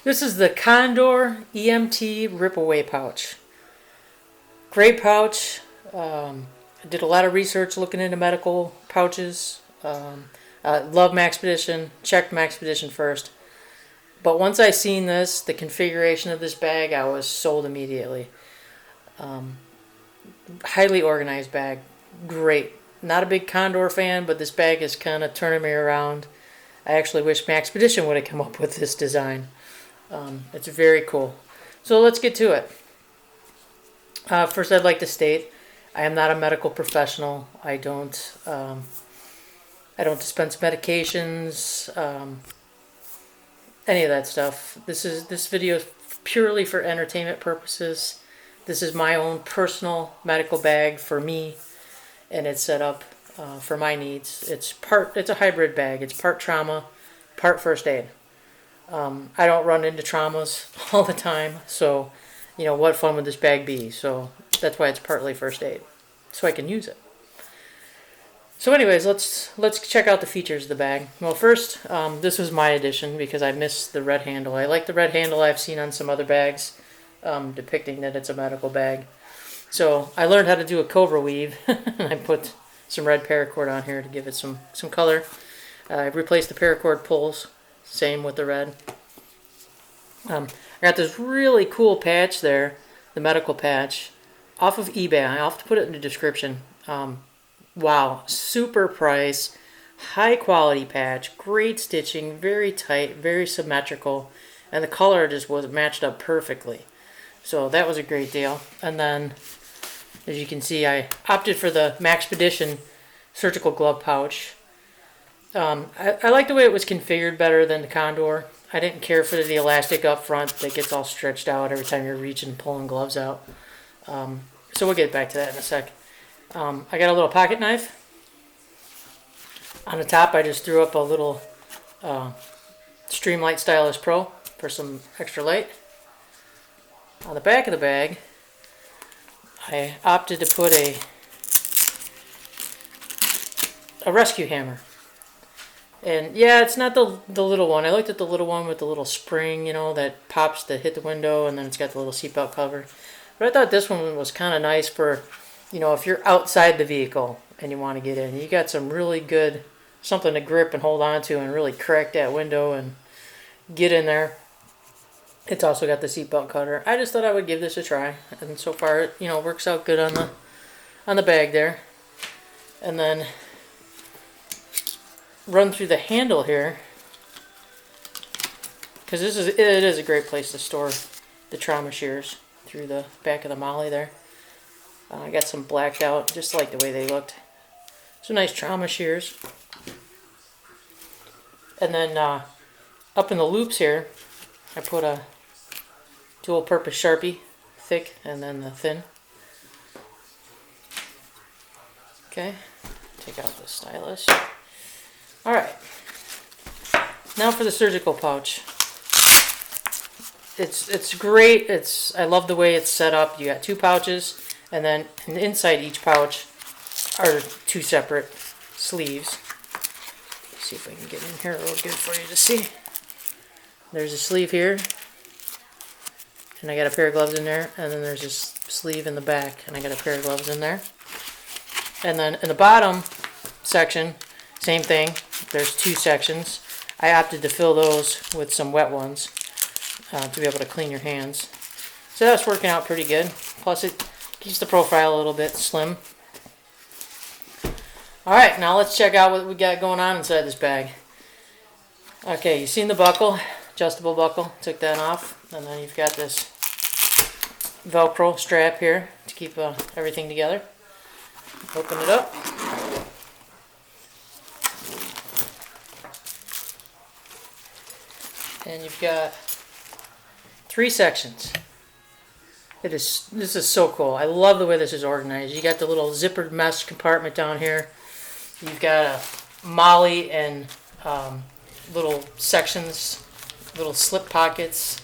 This is the Condor EMT rip-away pouch. Great pouch. I did a lot of research looking into medical pouches. Love Maxpedition. Checked Maxpedition first. But once I seen this, the configuration of this bag, I was sold immediately. Highly organized bag. Great. Not a big Condor fan, but this bag is kind of turning me around. I actually wish Maxpedition would have come up with this design. It's very cool. So let's get to it. First, I'd like to state I am not a medical professional. I don't dispense medications, any of that stuff. This video is purely for entertainment purposes. This is my own personal medical bag for me, and it's set up for my needs. It's a hybrid bag. It's part trauma, part first aid. I don't run into traumas all the time, so what fun would this bag be? So that's why it's partly first aid, so I can use it. So anyways, let's check out the features of the bag. Well, first, this was my addition because I missed the red handle. I like the red handle I've seen on some other bags, depicting that it's a medical bag. So I learned how to do a cobra weave, and I put some red paracord on here to give it some color. I replaced the paracord pulls. Same with the red. I got this really cool patch there, the medical patch, off of eBay. I'll have to put it in the description. Wow, super price, high quality patch, great stitching, very tight, very symmetrical, and the color just was matched up perfectly. So that was a great deal. And then, as you can see, I opted for the Maxpedition surgical glove pouch. I like the way it was configured better than the Condor. I didn't care for the elastic up front that gets all stretched out every time you're reaching and pulling gloves out. So we'll get back to that in a sec. I got a little pocket knife. On the top, I just threw up a little Streamlight Stylus Pro for some extra light. On the back of the bag, I opted to put a rescue hammer. And yeah, it's not the little one. I looked at the little one with the little spring, that pops to hit the window, and then it's got the little seatbelt cover. But I thought this one was kind of nice for, if you're outside the vehicle and you want to get in. You got some really good, something to grip and hold on to and really crack that window and get in there. It's also got the seatbelt cutter. I just thought I would give this a try. And so far, it, works out good on the bag there. And then run through the handle here, because it is a great place to store the trauma shears, through the back of the molly there. I got some blacked out, just like the way they looked. So nice trauma shears. And then up in the loops here, I put a dual purpose Sharpie, thick and then the thin. Okay, take out the stylus. Alright, now for the surgical pouch. It's great. I love the way it's set up. You got two pouches, and then inside each pouch are two separate sleeves. Let's see if I can get in here a little good for you to see. There's a sleeve here, and I got a pair of gloves in there, and then there's this sleeve in the back, and I got a pair of gloves in there. And then in the bottom section, same thing. There's two sections. I opted to fill those with some wet ones to be able to clean your hands. So that's working out pretty good. Plus it keeps the profile a little bit slim. Alright, now let's check out what we got going on inside this bag. Okay, you've seen the buckle, adjustable buckle. Took that off. And then you've got this Velcro strap here to keep everything together. Open it up. And you've got three sections. This is so cool. I love the way this is organized. You got the little zippered mesh compartment down here. You've got a molly and little sections, little slip pockets.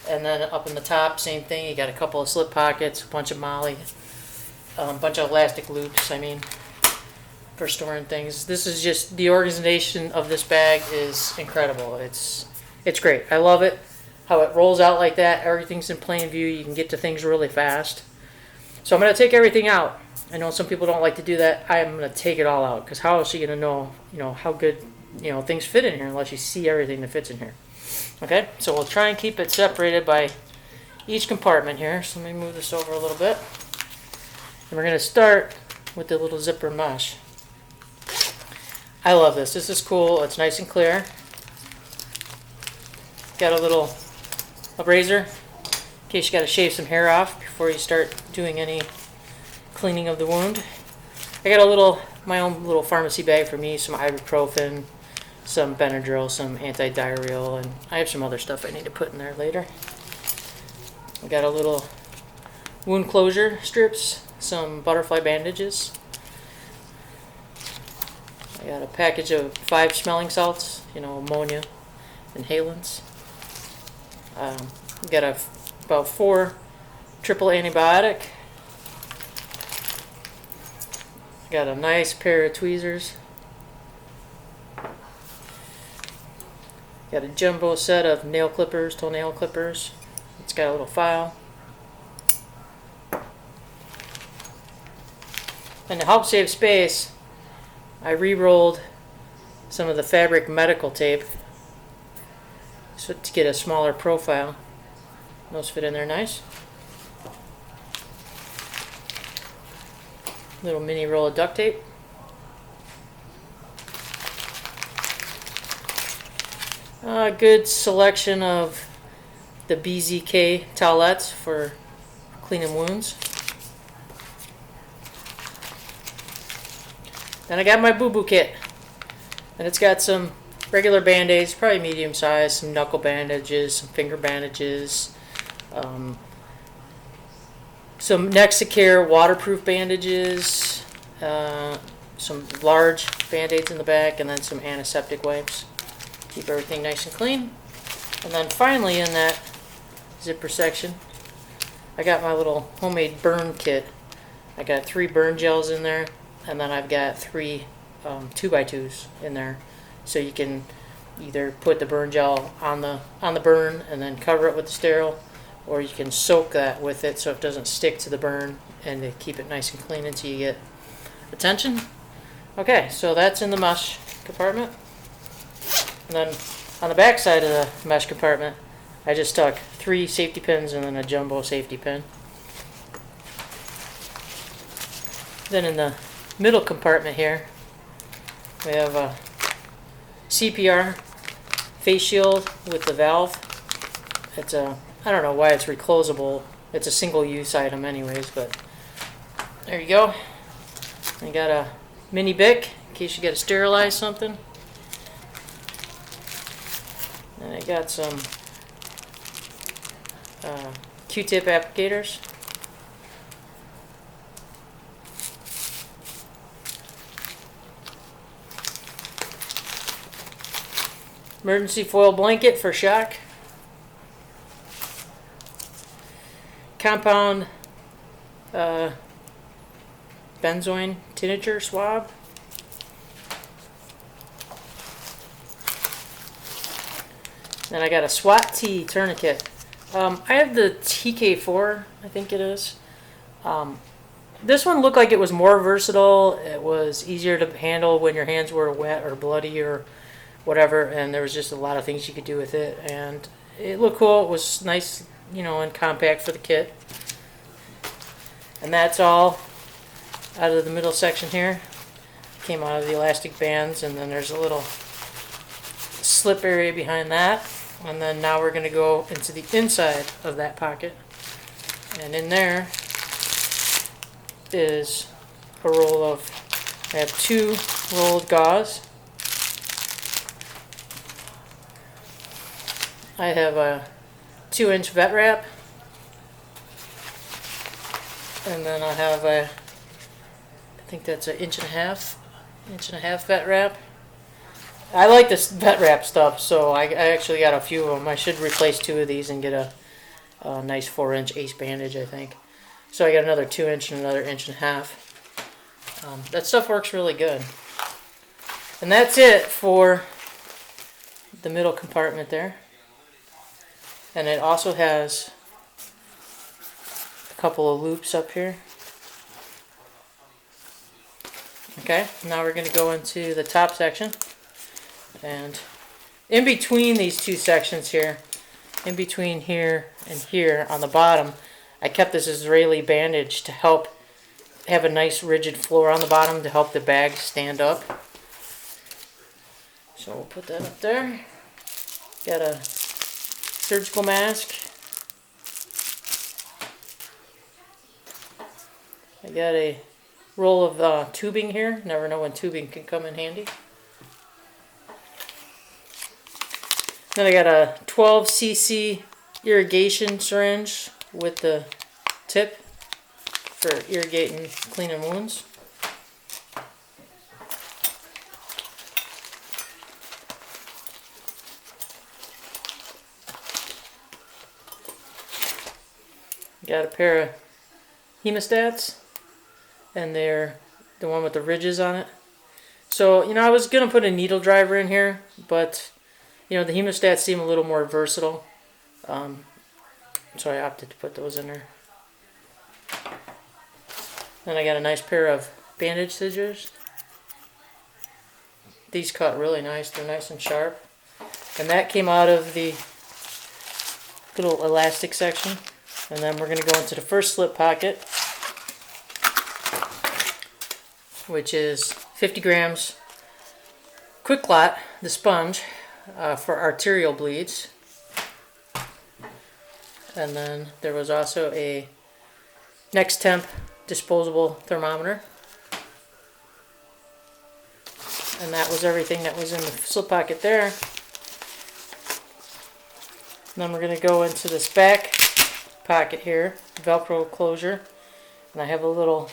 And then up in the top, same thing. You got a couple of slip pockets, a bunch of molly, a bunch of elastic loops, for storing things. This is just, the organization of this bag is incredible. It's great. I love it. how it rolls out like that. Everything's in plain view. You can get to things really fast. So I'm going to take everything out. I know some people don't like to do that. I'm going to take it all out, because how else are you going to know, how good, things fit in here unless you see everything that fits in here. Okay, so we'll try and keep it separated by each compartment here. So let me move this over a little bit. And we're going to start with the little zipper mesh. I love this. This is cool. It's nice and clear. Got a little razor in case you got to shave some hair off before you start doing any cleaning of the wound. I got my own little pharmacy bag for me, some ibuprofen, some Benadryl, some anti-diarrheal, and I have some other stuff I need to put in there later. I got a little wound closure strips, some butterfly bandages. I got a package of 5 smelling salts, ammonia, inhalants. Got about 4 triple antibiotic. Got a nice pair of tweezers. Got a jumbo set of nail clippers, toenail clippers. It's got a little file. And to help save space, I re-rolled some of the fabric medical tape so to get a smaller profile. Those fit in there nice. Little mini roll of duct tape. A good selection of the BZK towelettes for cleaning wounds. Then I got my boo-boo kit, and it's got some regular band-aids, probably medium size, some knuckle bandages, some finger bandages, some Nexicare waterproof bandages, some large band-aids in the back, and then some antiseptic wipes. Keep everything nice and clean. And then finally in that zipper section, I got my little homemade burn kit. I got 3 burn gels in there, and then I've got 3 2x2s in there. So you can either put the burn gel on the burn and then cover it with the sterile, or you can soak that with it so it doesn't stick to the burn, and to keep it nice and clean until you get attention. Okay, so that's in the mesh compartment. And then on the back side of the mesh compartment, I just stuck 3 safety pins and then a jumbo safety pin. Then in the middle compartment here, we have a CPR face shield with the valve. It's I don't know why it's reclosable. It's a single-use item anyways, but there you go. I got a mini Bic in case you got to sterilize something. And I got some Q-tip applicators. Emergency foil blanket for shock. Compound benzoin tincture swab. Then I got a SWAT T tourniquet. I have the TK4, I think it is. This one looked like it was more versatile. It was easier to handle when your hands were wet or bloody or whatever, and there was just a lot of things you could do with it, and it looked cool. It was nice, and compact for the kit. And that's all out of the middle section here. Came out of the elastic bands, and then there's a little slip area behind that. And then now we're going to go into the inside of that pocket, and in there is a roll of, I have 2 rolled gauze. I have a 2-inch vet wrap, and then I have I think that's an inch and a half vet wrap. I like this vet wrap stuff, so I actually got a few of them. I should replace 2 of these and get a nice 4-inch ace bandage, I think. So I got another 2-inch and another 1.5 inches. That stuff works really good. And that's it for the middle compartment there. And it also has a couple of loops up here. Okay, now we're going to go into the top section. And in between these two sections here, in between here and here on the bottom, I kept this Israeli bandage to help have a nice rigid floor on the bottom to help the bag stand up. So we'll put that up there. Got a surgical mask. I got a roll of tubing here. Never know when tubing can come in handy. Then I got a 12cc irrigation syringe with the tip for irrigating, cleaning wounds. Got a pair of hemostats, and they're the one with the ridges on it. So, you know, I was going to put a needle driver in here, but, you know, the hemostats seem a little more versatile. So I opted to put those in there. Then I got a nice pair of bandage scissors. These cut really nice. They're nice and sharp. And that came out of the little elastic section. And then we're going to go into the first slip pocket, which is 50 grams Quick Clot, the sponge, for arterial bleeds. And then there was also a Next Temp disposable thermometer. And that was everything that was in the slip pocket there. And then we're going to go into this back pocket here, Velcro closure. And I have a little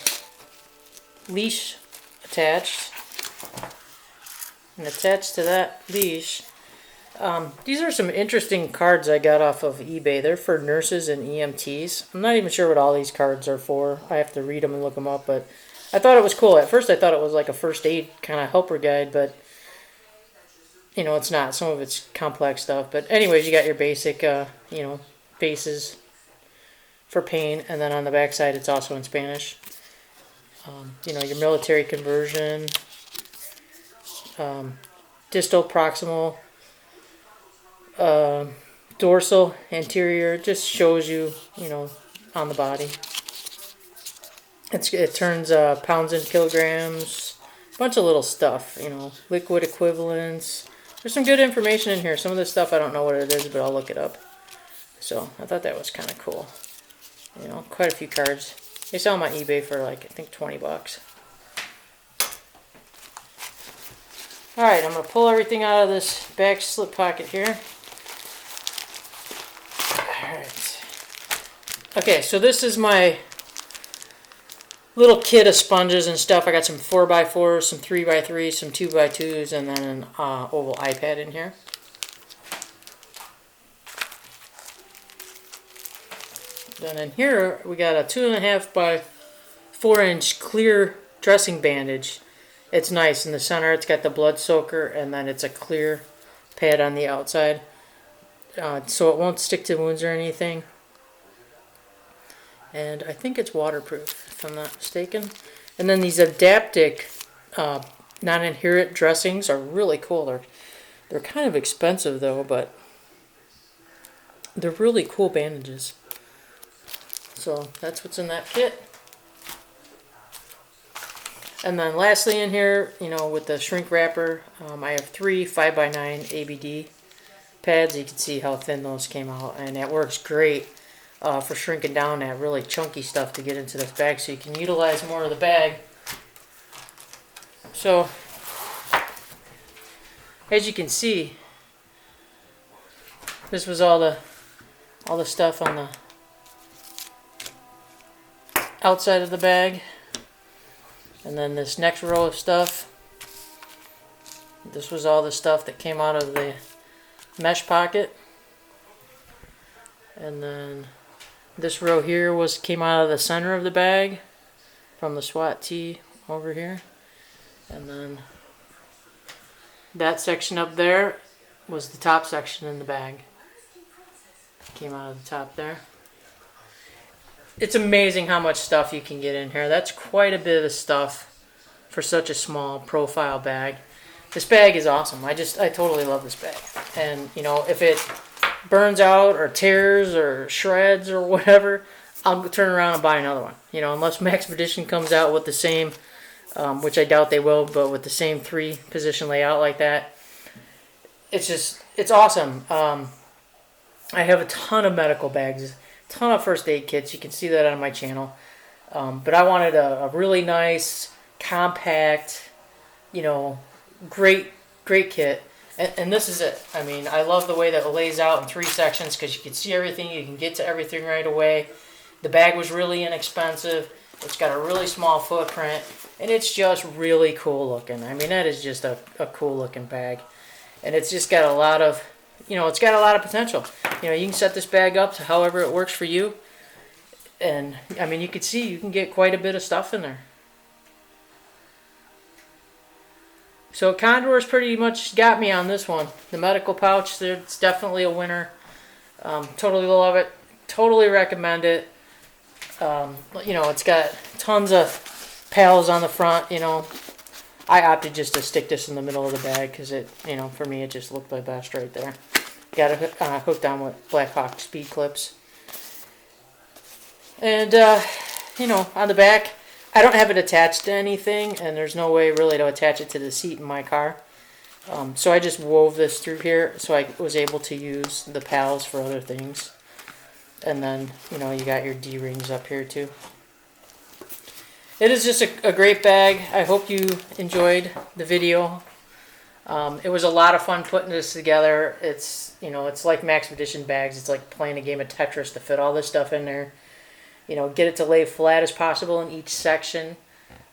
leash attached. And attached to that leash, these are some interesting cards I got off of eBay. They're for nurses and EMTs. I'm not even sure what all these cards are for. I have to read them and look them up, but I thought it was cool. At first I thought it was like a first aid kind of helper guide, but you know, it's not. Some of it's complex stuff. But anyways, you got your basic, you know, bases for pain, and then on the back side it's also in Spanish. You know, your military conversion, distal, proximal, dorsal, anterior. Just shows you, you know, on the body. It turns pounds into kilograms, a bunch of little stuff, you know, liquid equivalents. There's some good information in here. Some of this stuff I don't know what it is, but I'll look it up. So I thought that was kind of cool. You know, quite a few cards. They sell them on eBay for like, I think, 20 bucks. Alright, I'm going to pull everything out of this back slip pocket here. Alright. Okay, so this is my little kit of sponges and stuff. I got some 4x4s, some 3x3s, some 2x2s, and then an oval iPad in here. Then in here we got a 2.5 by 4 inch clear dressing bandage. It's nice in the center. It's got the blood soaker, and then it's a clear pad on the outside, so it won't stick to wounds or anything. And I think it's waterproof, if I'm not mistaken. And then these Adaptic non-adherent dressings are really cool. They're kind of expensive though, but they're really cool bandages. So that's what's in that kit. And then lastly in here, you know, with the shrink wrapper, I have 3 5x9 ABD pads. You can see how thin those came out, and that works great for shrinking down that really chunky stuff to get into this bag, so you can utilize more of the bag. So as you can see, this was all the stuff on the outside of the bag. And then this next row of stuff, this was all the stuff that came out of the mesh pocket. And then this row here came out of the center of the bag from the SWAT tee over here. And then that section up there was the top section in the bag. came out of the top there. It's amazing how much stuff you can get in here. That's quite a bit of stuff for such a small profile bag. This bag is awesome. I totally love this bag. And you know, if it burns out or tears or shreds or whatever, I'll turn around and buy another one. You know, unless Maxpedition comes out with the same, which I doubt they will, but with the same 3-position layout like that. It's awesome. I have a ton of medical bags, a ton of first aid kits. You can see that on my channel. But I wanted a really nice, compact, you know, great kit. And this is it. I mean, I love the way that it lays out in 3 sections because you can see everything. You can get to everything right away. The bag was really inexpensive. It's got a really small footprint. And it's just really cool looking. I mean, that is just a cool looking bag. And it's just got a lot of, you know, it's got a lot of potential. You know, you can set this bag up to however it works for you. And, I mean, you can see you can get quite a bit of stuff in there. So Condor's pretty much got me on this one. The medical pouch, it's definitely a winner. Totally love it. Totally recommend it. You know, it's got tons of pails on the front, you know. I opted just to stick this in the middle of the bag because it, you know, for me it just looked my best right there. Got it hooked on with Blackhawk speed clips. And, you know, on the back, I don't have it attached to anything, and there's no way really to attach it to the seat in my car. So I just wove this through here so I was able to use the pals for other things. And then, you know, you got your D-rings up here too. It is just a great bag. I hope you enjoyed the video. It was a lot of fun putting this together. It's, you know, it's like Maxpedition bags. It's like playing a game of Tetris to fit all this stuff in there. You know, get it to lay flat as possible in each section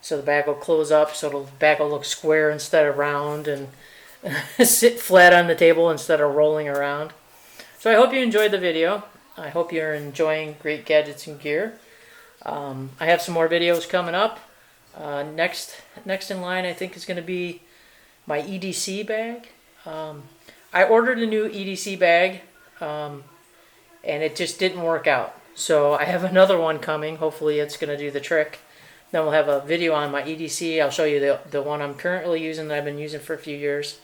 so the bag will close up, so the bag will look square instead of round, and sit flat on the table instead of rolling around. So I hope you enjoyed the video. I hope you're enjoying great gadgets and gear. I have some more videos coming up. Next in line, I think, is going to be my EDC bag. I ordered a new EDC bag, and it just didn't work out. So I have another one coming. Hopefully it's going to do the trick. Then we'll have a video on my EDC. I'll show you the one I'm currently using that I've been using for a few years.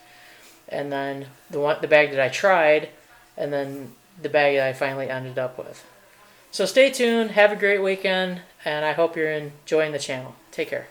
And then the bag that I tried, and then the bag that I finally ended up with. So stay tuned, have a great weekend, and I hope you're enjoying the channel. Take care.